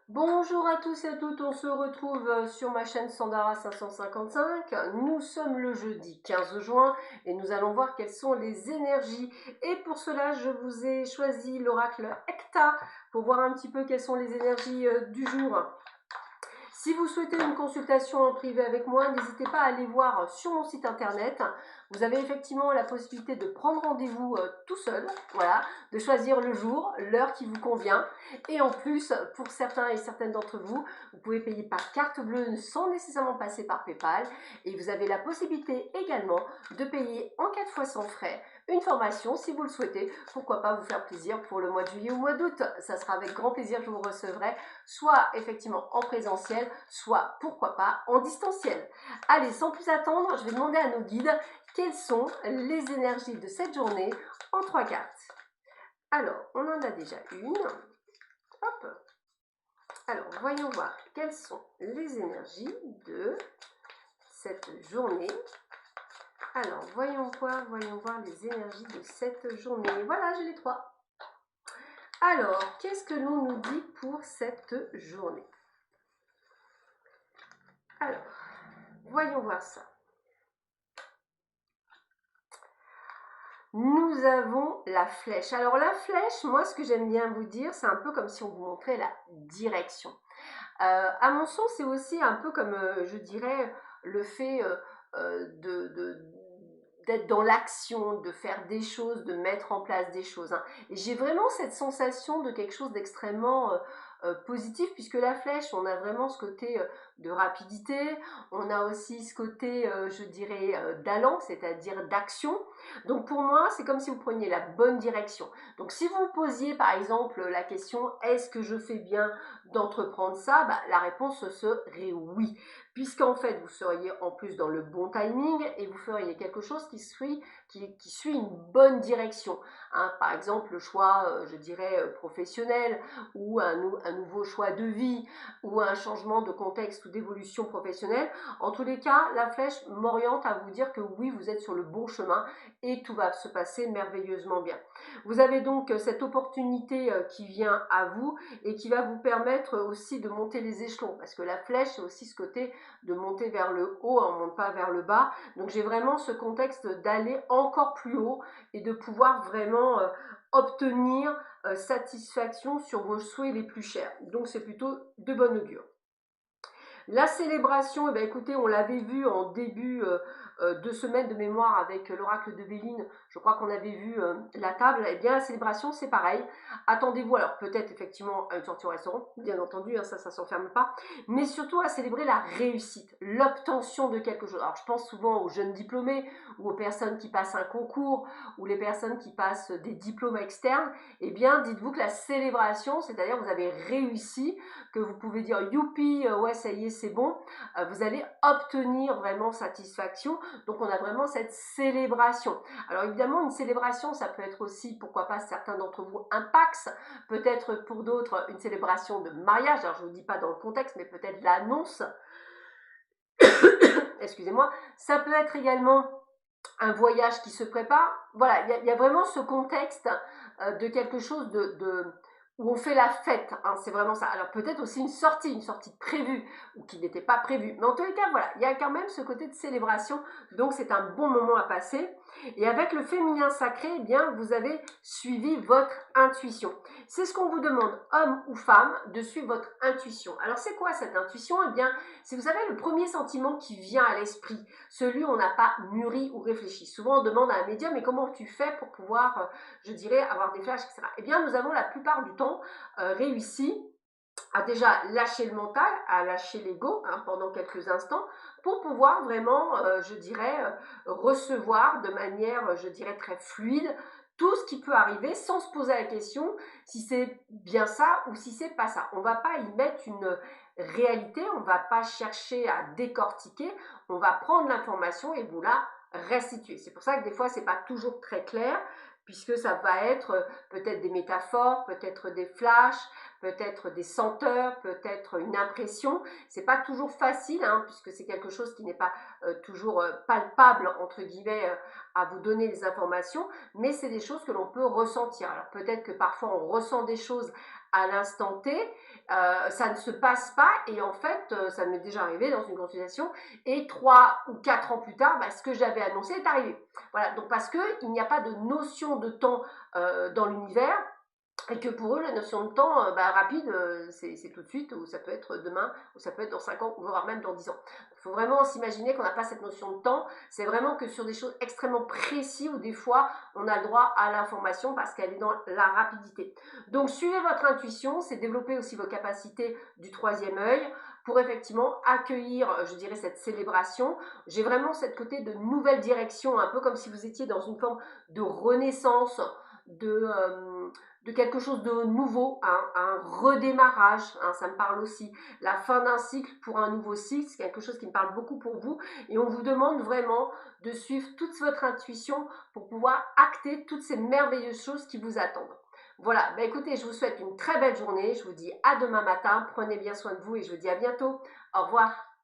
Bonjour à tous et à toutes, on se retrouve sur ma chaîne Sandara 555. Nous sommes le jeudi 15 juin et nous allons voir quelles sont les énergies. Et pour cela, je vous ai choisi l'oracle Hecta pour voir un petit peu quelles sont les énergies du jour. Si vous souhaitez une consultation en privé avec moi, n'hésitez pas à aller voir sur mon site internet. Vous avez effectivement la possibilité de prendre rendez-vous tout seul, voilà, de choisir le jour, l'heure qui vous convient. Et en plus, pour certains et certaines d'entre vous, vous pouvez payer par carte bleue sans nécessairement passer par PayPal. Et vous avez la possibilité également de payer en 4 fois sans frais une formation si vous le souhaitez. Pourquoi pas vous faire plaisir pour le mois de juillet ou mois d'août. Ça sera avec grand plaisir que je vous recevrai, soit effectivement en présentiel, soit pourquoi pas en distanciel. Allez, sans plus attendre, je vais demander à nos guides quelles sont les énergies de cette journée en 3 cartes. Alors, on en a déjà une. Hop. Alors, voyons voir quelles sont les énergies de cette journée. Alors, voyons voir les énergies de cette journée. Voilà, j'ai les 3. Alors, qu'est-ce que l'on nous dit pour cette journée? Alors, voyons voir ça. Nous avons la flèche. Alors la flèche, moi ce que j'aime bien vous dire, c'est un peu comme si on vous montrait la direction. À mon sens, c'est aussi un peu comme, je dirais, le fait d'être dans l'action, de faire des choses, de mettre en place des choses. Hein. Et j'ai vraiment cette sensation de quelque chose d'extrêmement positif, puisque la flèche, on a vraiment ce côté de rapidité, on a aussi ce côté, je dirais, d'allant, c'est-à-dire d'action. Donc pour moi, c'est comme si vous preniez la bonne direction. Donc si vous vous posiez par exemple la question, est-ce que je fais bien d'entreprendre ça, bah, la réponse serait oui, puisqu'en fait vous seriez en plus dans le bon timing et vous feriez quelque chose qui suit une bonne direction. Hein. Par exemple le choix, je dirais, professionnel, ou un nouveau choix de vie, ou un changement de contexte ou d'évolution professionnelle. En tous les cas, la flèche m'oriente à vous dire que oui, vous êtes sur le bon chemin et tout va se passer merveilleusement bien. Vous avez donc cette opportunité qui vient à vous et qui va vous permettre aussi de monter les échelons, parce que la flèche, c'est aussi ce côté de monter vers le haut, on ne monte pas vers le bas. Donc j'ai vraiment ce contexte d'aller encore plus haut et de pouvoir vraiment obtenir satisfaction sur vos souhaits les plus chers. Donc c'est plutôt de bon augure. La célébration, eh bien, écoutez, on l'avait vu en début de semaine de mémoire avec l'oracle de Béline. Je crois qu'on avait vu la table. Eh bien, la célébration, c'est pareil. Attendez-vous, alors peut-être effectivement à une sortie au restaurant, bien entendu, hein, ça ne s'enferme pas, mais surtout à célébrer la réussite, l'obtention de quelque chose. Alors, je pense souvent aux jeunes diplômés ou aux personnes qui passent un concours ou les personnes qui passent des diplômes externes. Eh bien, dites-vous que la célébration, c'est-à-dire vous avez réussi, que vous pouvez dire youpi, ouais, ça y est, c'est bon, vous allez obtenir vraiment satisfaction. Donc on a vraiment cette célébration. Alors évidemment, une célébration, ça peut être aussi, pourquoi pas, certains d'entre vous, un Pax, peut-être pour d'autres une célébration de mariage. Alors je ne vous dis pas dans le contexte, mais peut-être l'annonce. Excusez-moi. Ça peut être également un voyage qui se prépare. Voilà, il y a vraiment ce contexte de quelque chose où on fait la fête, hein, c'est vraiment ça. Alors peut-être aussi une sortie prévue ou qui n'était pas prévue. Mais en tous les cas, voilà, il y a quand même ce côté de célébration, donc c'est un bon moment à passer. Et avec le féminin sacré, eh bien, vous avez suivi votre intuition. C'est ce qu'on vous demande, homme ou femme, de suivre votre intuition. Alors c'est quoi cette intuition? Eh bien, c'est, vous savez, le premier sentiment qui vient à l'esprit, celui où on n'a pas mûri ou réfléchi. Souvent on demande à un médium, mais comment tu fais pour pouvoir, je dirais, avoir des flashs, etc. Eh bien, nous avons la plupart du temps réussi à déjà lâcher le mental, à lâcher l'ego pendant quelques instants, pour pouvoir vraiment, je dirais, recevoir de manière, je dirais, très fluide tout ce qui peut arriver sans se poser la question si c'est bien ça ou si c'est pas ça. On ne va pas y mettre une réalité, on ne va pas chercher à décortiquer, on va prendre l'information et vous la restituer. C'est pour ça que des fois, c'est pas toujours très clair, puisque ça va être peut-être des métaphores, peut-être des flashs, peut-être des senteurs, peut-être une impression. C'est pas toujours facile, hein, puisque c'est quelque chose qui n'est pas toujours palpable, entre guillemets, à vous donner des informations, mais c'est des choses que l'on peut ressentir. Alors peut-être que parfois on ressent des choses à l'instant T, ça ne se passe pas et en fait, ça m'est déjà arrivé dans une consultation et 3 ou 4 ans plus tard, bah, ce que j'avais annoncé est arrivé. Voilà, donc parce qu'il n'y a pas de notion de temps dans l'univers, et que pour eux, la notion de temps rapide, c'est tout de suite, ou ça peut être demain, ou ça peut être dans 5 ans, voire même dans 10 ans. Il faut vraiment s'imaginer qu'on n'a pas cette notion de temps. C'est vraiment que sur des choses extrêmement précises, où des fois, on a le droit à l'information parce qu'elle est dans la rapidité. Donc, suivez votre intuition, c'est développer aussi vos capacités du troisième œil pour effectivement accueillir, je dirais, cette célébration. J'ai vraiment cette côté de nouvelle direction, un peu comme si vous étiez dans une forme de renaissance, de quelque chose de nouveau, un redémarrage, hein, ça me parle aussi. La fin d'un cycle pour un nouveau cycle, c'est quelque chose qui me parle beaucoup pour vous. Et on vous demande vraiment de suivre toute votre intuition pour pouvoir acter toutes ces merveilleuses choses qui vous attendent. Voilà, bah écoutez, je vous souhaite une très belle journée. Je vous dis à demain matin. Prenez bien soin de vous et je vous dis à bientôt. Au revoir.